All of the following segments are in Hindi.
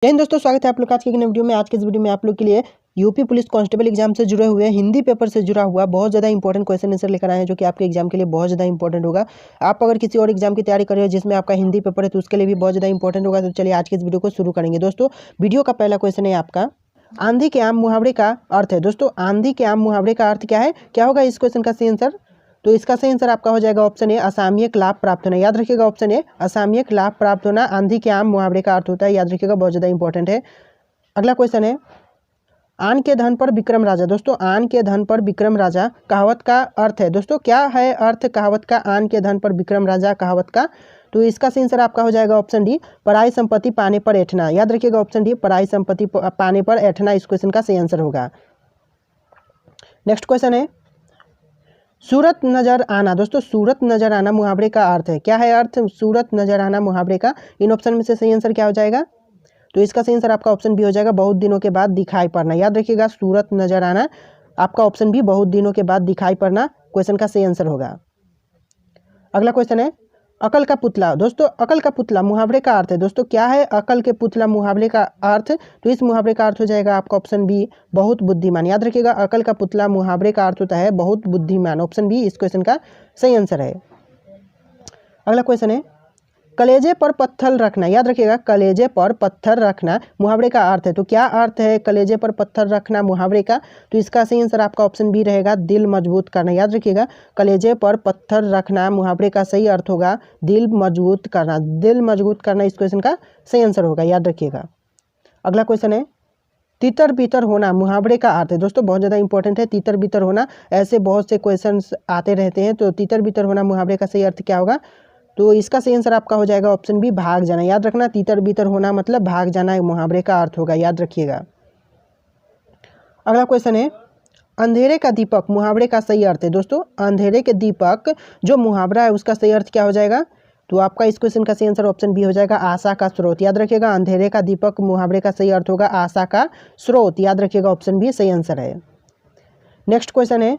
जय हिंद दोस्तों, स्वागत है आप लोग आज के नए वीडियो में। आज के इस वीडियो में आप लोग के लिए यूपी पुलिस कांस्टेबल एग्जाम से जुड़े हुए हिंदी पेपर से जुड़ा हुआ बहुत ज़्यादा इंपॉर्टेंट क्वेश्चन आंसर लेकर आए हैं, जो कि आपके एग्जाम के लिए बहुत ज़्यादा इंपॉर्टेंट होगा। आप अगर किसी और एग्जाम की तैयारी कर रहे हो जिसमें आपका हिंदी पेपर है तो उसके लिए भी बहुत ज़्यादा इंपॉर्टेंट होगा। तो चलिए आज के इस वीडियो को शुरू करेंगे। दोस्तों, वीडियो का पहला क्वेश्चन है आपका, आंधी के आम मुहावरे का अर्थ है। दोस्तों, आंधी के आम मुहावरे का अर्थ क्या है, क्या होगा इस क्वेश्चन का सही आंसर? तो इसका सही आंसर आपका हो जाएगा ऑप्शन ए, असामयिक लाभ प्राप्त होना। याद रखिएगा ऑप्शन ए, असामयिक लाभ प्राप्त होना आंधी के आम मुहावरे का अर्थ होता है। याद रखिएगा, बहुत ज़्यादा इंपॉर्टेंट है। अगला क्वेश्चन है, आन के धन पर विक्रम राजा। दोस्तों, आन के धन पर विक्रम राजा कहावत का अर्थ है। दोस्तों, क्या है अर्थ कहावत का, आन के धन पर विक्रम राजा कहावत का? तो इसका सही आंसर आपका हो जाएगा ऑप्शन डी, पराई संपत्ति पाने पर ऐठना। याद रखिएगा ऑप्शन डी, पराई संपत्ति पाने पर ऐठना इस क्वेश्चन का सही आंसर होगा। नेक्स्ट क्वेश्चन है, सूरत नजर आना। दोस्तों, सूरत नजर आना मुहावरे का अर्थ है। क्या है अर्थ सूरत नजर आना मुहावरे का? इन ऑप्शन में से सही आंसर क्या हो जाएगा? तो इसका सही आंसर आपका ऑप्शन बी हो जाएगा, बहुत दिनों के बाद दिखाई पड़ना। याद रखिएगा, सूरत नजर आना आपका ऑप्शन बी, बहुत दिनों के बाद दिखाई पड़ना क्वेश्चन का सही आंसर होगा। अगला क्वेश्चन है, अकल का पुतला। दोस्तों, अकल का पुतला मुहावरे का अर्थ है। दोस्तों, क्या है अकल के पुतला मुहावरे का अर्थ? तो इस मुहावरे का अर्थ हो जाएगा आपका ऑप्शन बी, बहुत बुद्धिमान। याद रखिएगा, अकल का पुतला मुहावरे का अर्थ होता है बहुत बुद्धिमान। ऑप्शन बी इस क्वेश्चन का सही आंसर है। अगला क्वेश्चन है, कलेजे पर पत्थर रखना। याद रखिएगा, कलेजे पर पत्थर रखना मुहावरे का अर्थ है। तो क्या अर्थ है कलेजे पर पत्थर रखना मुहावरे का? तो इसका सही आंसर आपका ऑप्शन बी रहेगा, दिल मजबूत करना। याद रखिएगा, कलेजे पर पत्थर रखना मुहावरे का सही अर्थ होगा दिल मजबूत करना। दिल मजबूत करना इस क्वेश्चन का सही आंसर होगा। याद रखिएगा। अगला क्वेश्चन है, तितर बितर होना मुहावरे का अर्थ है। दोस्तों, बहुत ज़्यादा इंपॉर्टेंट है तितर बितर होना। ऐसे बहुत से क्वेश्चन आते रहते हैं, तो तितर बितर होना मुहावरे का सही अर्थ क्या होगा? तो इसका सही आंसर आपका हो जाएगा ऑप्शन बी, भाग जाना। याद रखना, तितर बितर होना मतलब भाग जाना मुहावरे का अर्थ होगा। याद रखिएगा। अगला क्वेश्चन है, अंधेरे का दीपक मुहावरे का सही अर्थ है। दोस्तों, अंधेरे के दीपक जो मुहावरा है उसका सही अर्थ क्या हो जाएगा? तो आपका इस क्वेश्चन का सही आंसर ऑप्शन बी हो जाएगा, आशा का स्रोत। याद रखिएगा, अंधेरे का दीपक मुहावरे का सही अर्थ होगा आशा का स्रोत। याद रखिएगा, ऑप्शन बी सही आंसर है। नेक्स्ट क्वेश्चन है,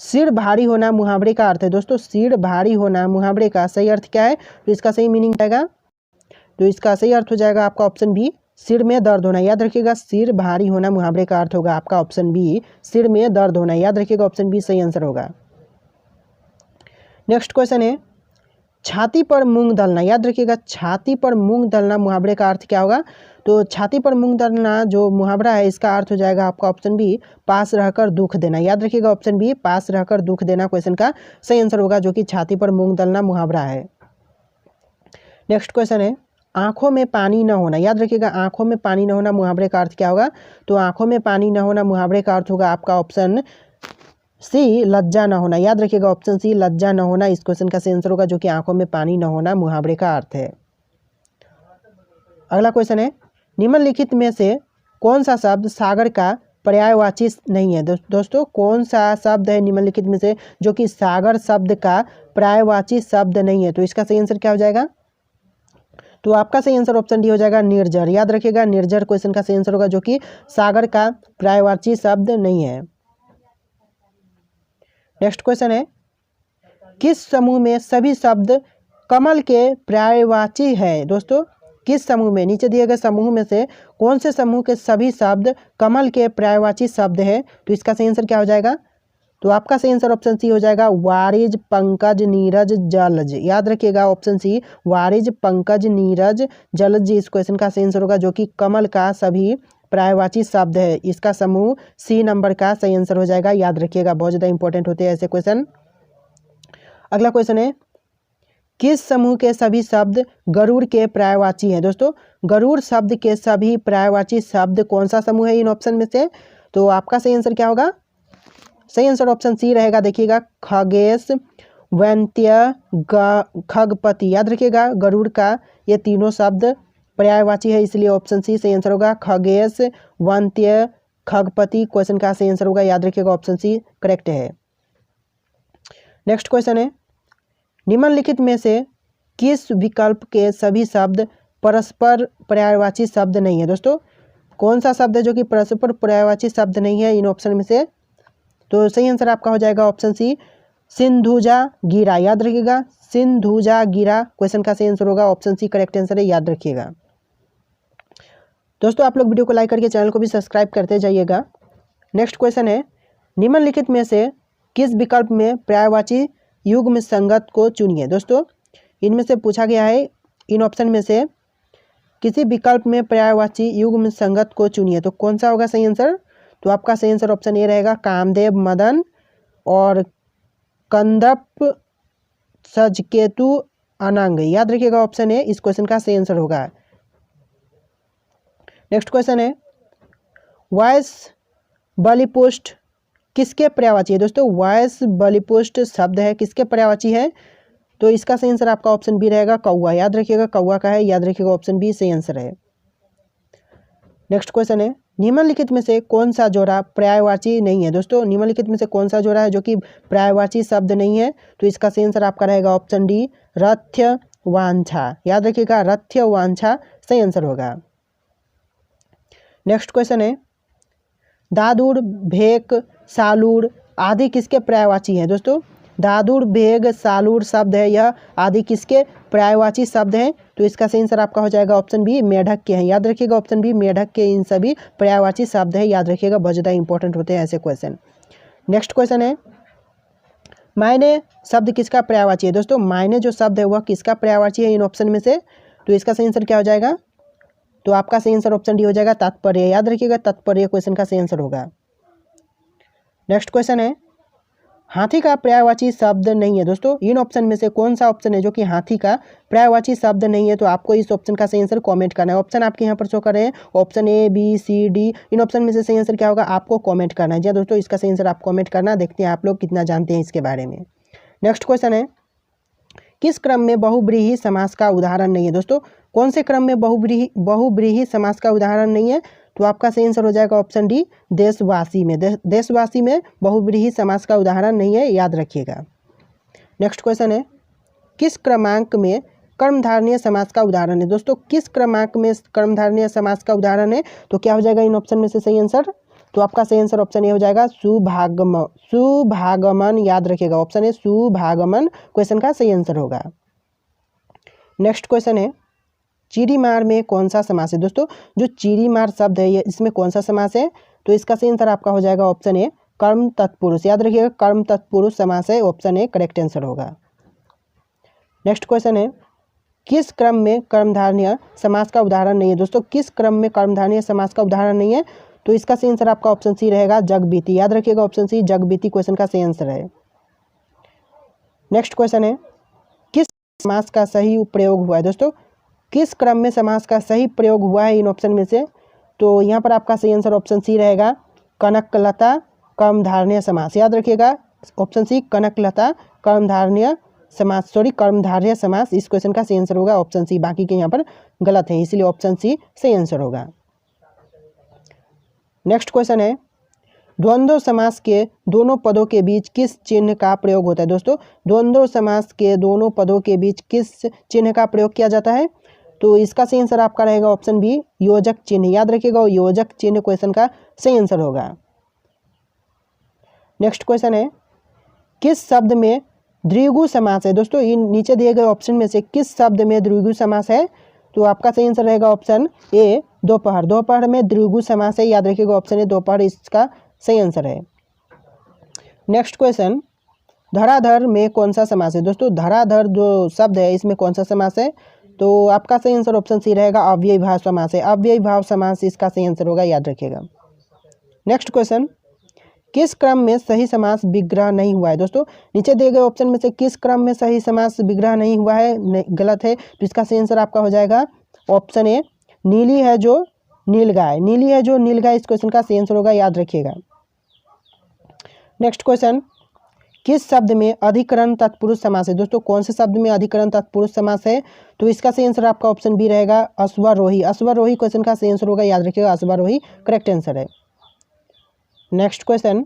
सिर भारी होना मुहावरे का अर्थ है। दोस्तों, सिर भारी होना मुहावरे का सही अर्थ क्या है? तो इसका सही मीनिंग आएगा, तो इसका सही अर्थ हो जाएगा आपका ऑप्शन बी, सिर में दर्द होना। याद रखिएगा, सिर भारी होना मुहावरे का अर्थ होगा आपका ऑप्शन बी, सिर में दर्द होना। याद रखिएगा, ऑप्शन बी सही आंसर होगा। नेक्स्ट क्वेश्चन है, छाती पर मूंग दलना। याद रखिएगा, छाती पर मूंग दलना मुहावरे का अर्थ क्या होगा? तो छाती पर मूंग दलना जो मुहावरा है इसका अर्थ हो जाएगा आपका ऑप्शन बी, पास रहकर दुख देना। याद रखिएगा, ऑप्शन बी पास रहकर दुख देना क्वेश्चन का सही आंसर होगा, जो कि छाती पर मूंग दलना मुहावरा है। नेक्स्ट क्वेश्चन है, आंखों में पानी न होना। याद रखिएगा, आंखों में पानी न होना मुहावरे का अर्थ क्या होगा? तो आंखों में पानी न होना मुहावरे का अर्थ होगा आपका ऑप्शन सी, लज्जा न होना। याद रखिएगा, ऑप्शन सी लज्जा न होना इस क्वेश्चन का सही आंसर होगा, जो कि आंखों में पानी न होना मुहावरे का अर्थ है। अगला क्वेश्चन है, निम्नलिखित में से कौन सा शब्द सागर का पर्यायवाची नहीं है? दोस्तों, कौन सा शब्द है निम्नलिखित में से जो कि सागर शब्द का पर्यायवाची शब्द नहीं है? तो इसका सही आंसर क्या हो जाएगा? तो आपका सही आंसर ऑप्शन डी हो जाएगा, निर्जर। याद रखिएगा, निर्जर क्वेश्चन का सही आंसर होगा, जो कि सागर का पर्यायवाची शब्द नहीं है। नेक्स्ट क्वेश्चन है, किस समूह में सभी शब्द कमल के पर्यायवाची है? दोस्तों, किस समूह में, नीचे दिए गए समूह में से कौन से समूह के सभी शब्द कमल के पर्यायवाची शब्द है? तो इसका सही आंसर क्या हो जाएगा? तो आपका सही आंसर ऑप्शन सी हो जाएगा, वारिज पंकज नीरज जलज। याद रखिएगा, ऑप्शन सी वारिज पंकज नीरज जलज इस क्वेश्चन का सही आंसर होगा, जो कि कमल का सभी पर्यायवाची शब्द है। इसका समूह सी नंबर का सही आंसर हो जाएगा। याद रखिएगा, बहुत ज़्यादा इंपॉर्टेंट होते हैं ऐसे क्वेश्चन। अगला क्वेश्चन है, किस समूह के सभी शब्द गरुड़ के पर्यायवाची हैं? दोस्तों, गरुड़ शब्द के सभी पर्यायवाची शब्द कौन सा समूह है इन ऑप्शन में से? तो आपका सही आंसर क्या होगा? सही आंसर ऑप्शन सी रहेगा। देखिएगा, खगेश, वैन्त्य, खगपति। याद रखिएगा, गरुड़ का ये तीनों शब्द पर्यायवाची है, इसलिए ऑप्शन सी सही आंसर होगा, खगेश, वैन्त्य, खगपति क्वेश्चन का सही आंसर होगा। याद रखिएगा, ऑप्शन सी करेक्ट है। नेक्स्ट क्वेश्चन है, निम्नलिखित में से किस विकल्प के सभी शब्द परस्पर पर्यायवाची शब्द नहीं है? दोस्तों, कौन सा शब्द है जो कि परस्पर पर्यायवाची शब्द नहीं है इन ऑप्शन में से? तो सही आंसर आपका हो जाएगा ऑप्शन सी, सिंधुजा गिरा। याद रखिएगा, सिंधुजा गिरा क्वेश्चन का सही आंसर होगा, ऑप्शन सी करेक्ट आंसर है। याद रखिएगा। दोस्तों आप लोग वीडियो को लाइक करके चैनल को भी सब्सक्राइब करते जाइएगा। नेक्स्ट क्वेश्चन है, निम्नलिखित में से किस विकल्प में पर्यायवाची युग्म संगत को चुनिए। दोस्तों इनमें से पूछा गया है, इन ऑप्शन में से किसी विकल्प में पर्यायवाची युग्म संगत को चुनिए, तो कौन सा होगा सही आंसर। तो आपका सही आंसर ऑप्शन ए रहेगा, कामदेव मदन और कंदप सजकेतु अनंग। याद रखिएगा ऑप्शन ए इस क्वेश्चन का सही आंसर होगा। नेक्स्ट क्वेश्चन है, वायस बलिपुष्ट किसके पर्यायवाची है। दोस्तों वायस बलिपुष्ट शब्द है किसके पर्यायवाची है, तो इसका सही आंसर आपका ऑप्शन बी रहेगा, कौवा। याद रखिएगा कौवा का है, याद रखिएगा ऑप्शन बी सही आंसर है। नेक्स्ट क्वेश्चन है, निम्नलिखित में से कौन सा जोड़ा पर्यायवाची नहीं है। दोस्तों निम्नलिखित में से कौन सा जोड़ा है जो कि पर्यायवाची शब्द नहीं है, तो इसका सही आंसर आपका रहेगा ऑप्शन डी, रथ्य वांछा। याद रखिएगा रथ्य वांछा सही आंसर होगा। नेक्स्ट क्वेश्चन है, दादुड़ भेक सालूर आदि किसके पर्यायवाची है। दोस्तों दादुड़ भेग सालूर शब्द है, यह आदि किसके पर्यायवाची शब्द हैं, तो इसका सही आंसर आपका हो जाएगा ऑप्शन बी, मेढक के हैं। याद रखिएगा ऑप्शन बी, मेढक के इन सभी पर्यायवाची शब्द है। याद रखिएगा बहुत ज़्यादा इंपॉर्टेंट होते हैं ऐसे क्वेश्चन। नेक्स्ट क्वेश्चन है, मायने शब्द किसका पर्यायवाची है। दोस्तों मायने जो शब्द है वह किसका पर्यायवाची है इन ऑप्शन में से, तो इसका सही आंसर क्या हो जाएगा, तो आपका सही आंसर ऑप्शन डी हो जाएगा, तात्पर्य। याद रखिएगा तात्पर्य क्वेश्चन का सही आंसर होगा। नेक्स्ट क्वेश्चन है, हाथी का पर्यायवाची शब्द नहीं है। दोस्तों इन ऑप्शन में से कौन सा ऑप्शन है जो कि हाथी का पर्यायवाची शब्द नहीं है, तो आपको इस ऑप्शन का सही आंसर कमेंट करना है। ऑप्शन आपके यहाँ पर शो कर रहे हैं, option A B C D, इन ऑप्शन में से सही आंसर क्या होगा आपको कमेंट करना है। जी दोस्तों इसका सही आंसर आप कमेंट करना, देखते हैं आप लोग कितना जानते हैं इसके बारे में। नेक्स्ट क्वेश्चन है, किस क्रम में बहुव्रीहि समास का उदाहरण नहीं है। दोस्तों कौन से क्रम में बहुव्रीहि समास का उदाहरण नहीं है, तो आपका सही आंसर हो जाएगा ऑप्शन डी, देशवासी में। देशवासी में बहुव्रीहि समास का उदाहरण नहीं है, याद रखिएगा। नेक्स्ट क्वेश्चन है, किस क्रमांक में कर्मधारनीय समास का उदाहरण है। दोस्तों किस क्रमांक में कर्मधारनीय समास का उदाहरण है, तो क्या हो जाएगा इन ऑप्शन में से सही आंसर, तो आपका सही आंसर ऑप्शन ए हो जाएगा, सुभागमन। याद रखिएगा ऑप्शन ए सुभागमन क्वेश्चन का सही आंसर होगा। नेक्स्ट क्वेश्चन है, चीरीमार में कौन सा समास है। दोस्तों जो चीरीमार शब्द है ये इसमें कौन सा समास है, तो इसका सही आंसर आपका हो जाएगा ऑप्शन ए, कर्म तत्पुरुष। याद रखिएगा कर्म तत्पुरुष समास है, ऑप्शन ए करेक्ट आंसर होगा। नेक्स्ट क्वेश्चन है, किस क्रम में कर्मधारनीय समास का उदाहरण नहीं है। दोस्तों किस क्रम में कर्मधारनीय समास का उदाहरण नहीं है, तो इसका सही आंसर आपका ऑप्शन सी रहेगा, जगबीती। याद रखिएगा ऑप्शन सी जगबीती क्वेश्चन का सही आंसर है। नेक्स्ट क्वेश्चन है, किस समास का सही प्रयोग हुआ है। दोस्तों किस क्रम में समास का सही प्रयोग हुआ है इन ऑप्शन में से, तो यहाँ पर आपका सही आंसर ऑप्शन सी रहेगा, कनकलता कर्मधारनीय समास। याद रखिएगा ऑप्शन सी कनकलता कर्मधारनीय समास, कर्मधारनीय समास इस क्वेश्चन का सही आंसर होगा ऑप्शन सी। बाकी के यहाँ पर गलत है, इसलिए ऑप्शन सी सही आंसर होगा। नेक्स्ट क्वेश्चन है, द्वंद्व समास के दोनों पदों के बीच किस चिन्ह का प्रयोग होता है। दोस्तों द्वंद्व समास के दोनों पदों के बीच किस चिन्ह का प्रयोग किया जाता है, तो इसका सही आंसर आपका रहेगा ऑप्शन बी, योजक चिन्ह। याद रखिएगा योजक चिन्ह क्वेश्चन का सही आंसर होगा। नेक्स्ट क्वेश्चन है, किस शब्द में द्विगु समास है। दोस्तों इन नीचे दिए गए ऑप्शन में से किस शब्द में द्विगु समास है, तो आपका सही आंसर रहेगा ऑप्शन ए, दोपहर। दोपहर में द्विगु समास है, याद रखिएगा ऑप्शन ए दोपहर इसका सही आंसर है। नेक्स्ट क्वेश्चन, धराधर में कौन सा समास है। दोस्तों धराधर जो शब्द है इसमें कौन सा समास है, तो आपका सही आंसर ऑप्शन सी रहेगा, अव्ययी भाव समास है। अव्ययी भाव समास इसका सही आंसर होगा, याद रखिएगा। नेक्स्ट क्वेश्चन, किस क्रम में सही समास विग्रह नहीं हुआ है। दोस्तों नीचे दिए गए ऑप्शन में से किस क्रम में सही समास विग्रह नहीं हुआ है, गलत है, तो इसका सही आंसर आपका हो जाएगा ऑप्शन ए, नीली है जो नीलगाय। नीली है जो नीलगाय इस क्वेश्चन का सही आंसर होगा, याद रखिएगा। नेक्स्ट क्वेश्चन, किस शब्द में अधिकरण तत्पुरुष समास है। दोस्तों कौन से शब्द में अधिकरण तत्पुरुष समास है, तो इसका सही आंसर आपका ऑप्शन बी रहेगा, अश्वारोही। अश्वारोही क्वेश्चन का सही आंसर होगा, याद रखिएगा अश्वारोही करेक्ट आंसर है। नेक्स्ट क्वेश्चन,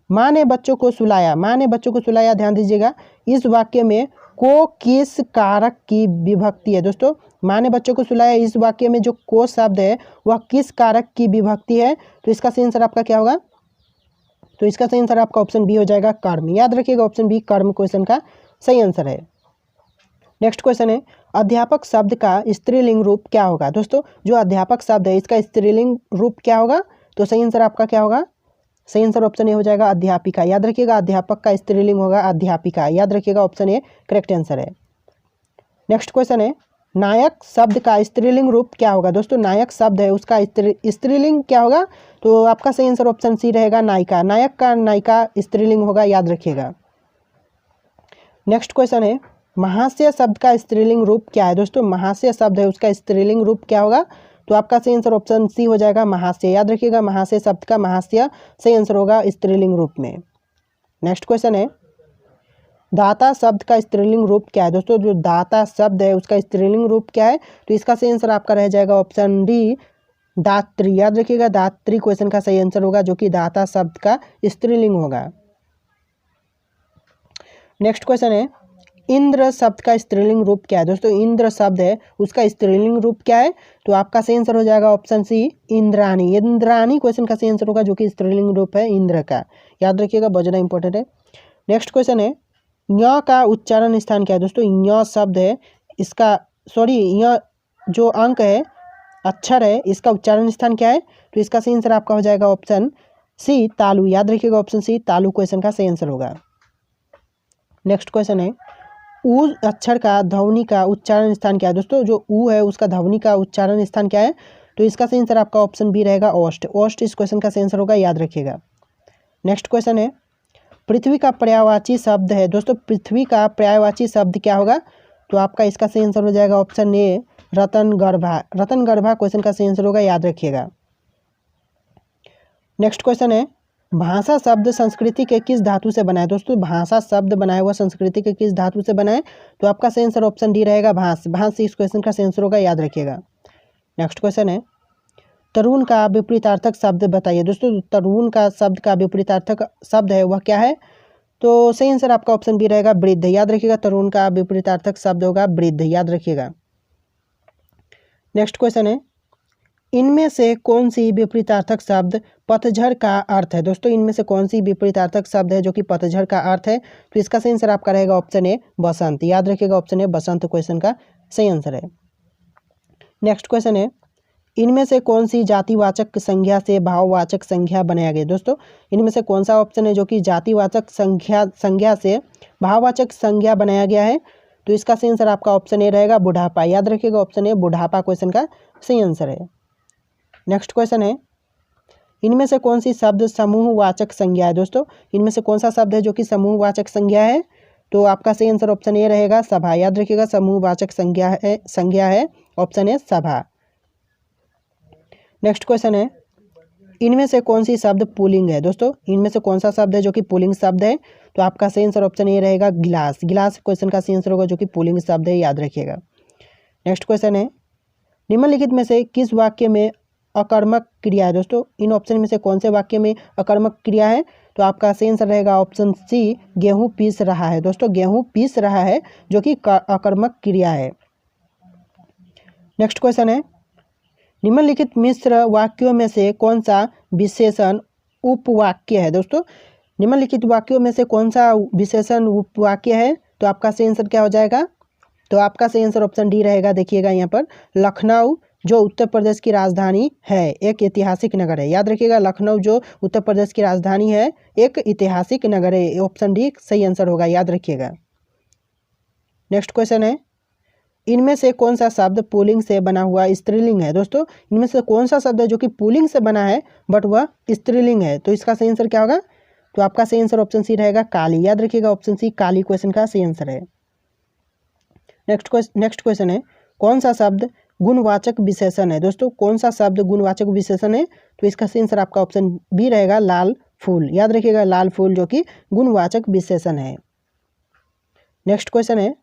माँ ने बच्चों को सुलाया। माँ ने बच्चों को सुलाया, ध्यान दीजिएगा इस वाक्य में को किस कारक की विभक्ति है। दोस्तों माँ ने बच्चों को सुलाया इस वाक्य में जो को शब्द है वह किस कारक की विभक्ति है, तो इसका सही आंसर आपका क्या होगा, तो इसका सही आंसर आपका ऑप्शन बी हो जाएगा, कर्म। याद रखिएगा ऑप्शन बी कर्म क्वेश्चन का सही आंसर है। नेक्स्ट क्वेश्चन है, अध्यापक शब्द का स्त्रीलिंग रूप क्या होगा। दोस्तों जो अध्यापक शब्द है इसका स्त्रीलिंग रूप क्या होगा, तो सही आंसर आपका क्या होगा, सही आंसर ऑप्शन ए हो जाएगा अध्यापिका। याद रखिएगा अध्यापक का स्त्रीलिंग होगा अध्यापिका, याद रखिएगा ऑप्शन ए करेक्ट आंसर है। नेक्स्ट क्वेश्चन है, नायक शब्द का स्त्रीलिंग रूप क्या होगा। दोस्तों नायक शब्द है उसका स्त्रीलिंग क्या होगा, तो आपका सही आंसर ऑप्शन सी रहेगा नायिका। नायक का नायिका स्त्रीलिंग होगा, याद रखिएगा। नेक्स्ट क्वेश्चन है, महाशय शब्द का स्त्रीलिंग रूप क्या है। दोस्तों महाशय शब्द है उसका स्त्रीलिंग रूप क्या होगा, तो आपका सही आंसर ऑप्शन सी हो जाएगा महाशय। याद रखिएगा महाशय शब्द का महाशय सही आंसर होगा स्त्रीलिंग रूप में। नेक्स्ट क्वेश्चन है, दाता शब्द का स्त्रीलिंग रूप क्या है। दोस्तों जो दाता शब्द है उसका स्त्रीलिंग रूप क्या है, तो इसका सही आंसर आपका रह जाएगा ऑप्शन डी दात्री। याद रखिएगा दात्री क्वेश्चन का सही आंसर होगा, जो कि दाता शब्द का स्त्रीलिंग होगा। नेक्स्ट क्वेश्चन है, इंद्र शब्द का स्त्रीलिंग रूप क्या है। दोस्तों इंद्र शब्द है उसका स्त्रीलिंग रूप क्या है, तो आपका सही आंसर हो जाएगा ऑप्शन सी इंद्राणी। इंद्राणी क्वेश्चन का सही आंसर होगा, जो कि स्त्रीलिंग रूप है इंद्र का, याद रखिएगा बहुत ज़्यादा इंपॉर्टेंट है। नेक्स्ट क्वेश्चन है, य का उच्चारण स्थान क्या है। दोस्तों य शब्द है इसका य जो अंक है अक्षर है इसका उच्चारण स्थान क्या है, तो इसका सही आंसर आपका हो जाएगा ऑप्शन सी तालु। याद रखिएगा ऑप्शन सी तालु क्वेश्चन का सही आंसर होगा। नेक्स्ट क्वेश्चन है, ऊ अक्षर का ध्वनि का उच्चारण स्थान क्या है। दोस्तों जो ऊ है उसका ध्वनि का उच्चारण स्थान क्या है, तो इसका सही आंसर आपका ऑप्शन बी रहेगा ओष्ठ। ओष्ठ इस क्वेश्चन का सही आंसर होगा, याद रखिएगा। नेक्स्ट क्वेश्चन है, पृथ्वी का पर्यायवाची शब्द है। दोस्तों पृथ्वी का पर्यायवाची शब्द क्या होगा, तो आपका इसका सही आंसर हो जाएगा ऑप्शन ए रतनगर्भा। रतनगर्भा क्वेश्चन का सही आंसर होगा, याद रखिएगा। नेक्स्ट क्वेश्चन है, भाषा शब्द संस्कृति के किस धातु से बना है। दोस्तों भाषा शब्द बनाया हुआ संस्कृति के किस धातु से बना है, तो आपका सही आंसर ऑप्शन डी रहेगा भाष। भाष इस क्वेश्चन का सही आंसर होगा, याद रखिएगा। नेक्स्ट क्वेश्चन है, तरुण का विपरीतार्थक शब्द बताइए। दोस्तों तरुण का शब्द का विपरीतार्थक शब्द है वह क्या है, तो सही आंसर आपका ऑप्शन बी रहेगा वृद्ध। याद रखिएगा तरुण का विपरीतार्थक शब्द होगा वृद्ध, याद रखिएगा। नेक्स्ट क्वेश्चन है, इनमें से कौन सी विपरीतार्थक शब्द पतझड़ का अर्थ है। दोस्तों इनमें से कौन सी विपरीतार्थक शब्द है जो कि पतझड़ का अर्थ है, तो इसका सही आंसर आपका रहेगा ऑप्शन ए बसंत। याद रखिएगा ऑप्शन ए बसंत क्वेश्चन का सही आंसर है। नेक्स्ट क्वेश्चन है, इनमें से कौन सी जातिवाचक संज्ञा से भाववाचक संज्ञा बनाया गया। दोस्तों इनमें से कौन सा ऑप्शन है जो कि जातिवाचक संज्ञा से भाववाचक संज्ञा बनाया गया है, तो इसका सही आंसर आपका ऑप्शन ए रहेगा बुढ़ापा। याद रखिएगा ऑप्शन ए बुढ़ापा क्वेश्चन का सही आंसर है। नेक्स्ट क्वेश्चन है, इनमें से कौन सी शब्द समूहवाचक संज्ञा है। दोस्तों इनमें से कौन सा शब्द है जो कि समूहवाचक संज्ञा है, तो आपका सही आंसर ऑप्शन ए रहेगा सभा। याद रखिएगा समूहवाचक संज्ञा है ऑप्शन ए सभा। नेक्स्ट क्वेश्चन है, इनमें से कौन सी शब्द पुल्लिंग है। दोस्तों इनमें से कौन सा शब्द है जो कि पुल्लिंग शब्द है, तो आपका सही आंसर ऑप्शन ए रहेगा गिलास। गिलास क्वेश्चन का सही आंसर होगा, जो कि पुल्लिंग शब्द है, याद रखिएगा। नेक्स्ट क्वेश्चन है, निम्नलिखित में से किस वाक्य में अकर्मक क्रिया है। दोस्तों इन ऑप्शन में से कौन से वाक्य में अकर्मक क्रिया है, तो आपका सही आंसर रहेगा ऑप्शन सी गेहूं पीस रहा है। दोस्तों गेहूं पीस रहा है जो कि अकर्मक क्रिया है। नेक्स्ट क्वेश्चन है, निम्नलिखित मिश्र वाक्यों में से कौन सा विशेषण उपवाक्य है। दोस्तों निम्नलिखित वाक्यों में से कौन सा विशेषण उपवाक्य है, तो आपका सही आंसर क्या हो जाएगा, तो आपका सही आंसर ऑप्शन डी रहेगा। देखिएगा यहाँ पर लखनऊ जो उत्तर प्रदेश की राजधानी है एक ऐतिहासिक नगर है। याद रखिएगा लखनऊ जो उत्तर प्रदेश की राजधानी है एक ऐतिहासिक नगर है, ऑप्शन डी सही आंसर होगा, याद रखिएगा। नेक्स्ट क्वेश्चन है, इनमें से कौन सा शब्द पुल्लिंग से बना हुआ स्त्रीलिंग है। दोस्तों इनमें से कौन सा शब्द है जो कि पुल्लिंग से बना है बट वह स्त्रीलिंग है, तो इसका सही आंसर क्या होगा, तो आपका सही आंसर ऑप्शन सी रहेगा काली। याद रखिएगा ऑप्शन सी काली क्वेश्चन का सही आंसर है। नेक्स्ट क्वेश्चन है, कौन सा शब्द गुणवाचक विशेषण है। दोस्तों कौन सा शब्द गुणवाचक विशेषण है, तो इसका सही आंसर आपका ऑप्शन बी रहेगा लाल फूल। याद रखिएगा लाल फूल जो कि गुणवाचक विशेषण है। नेक्स्ट क्वेश्चन है,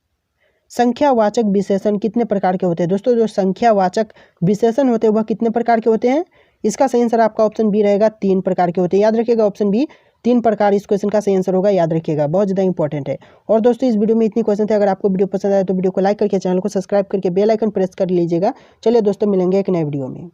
संख्यावाचक विशेषण कितने प्रकार के होते हैं। दोस्तों जो संख्यावाचक विशेषण होते हैं वह कितने प्रकार के होते हैं, इसका सही आंसर आपका ऑप्शन बी रहेगा 3 प्रकार के होते हैं। याद रखिएगा ऑप्शन बी 3 प्रकार इस क्वेश्चन का सही आंसर होगा, याद रखिएगा बहुत ज़्यादा इंपॉर्टेंट है। और दोस्तों इस वीडियो में इतनी क्वेश्चन थे, अगर आपको वीडियो पसंद आए तो वीडियो को लाइक करके चैनल को सब्सक्राइब करके बेल आइकन प्रेस कर लीजिएगा। चलिए दोस्तों मिलेंगे एक नए वीडियो में।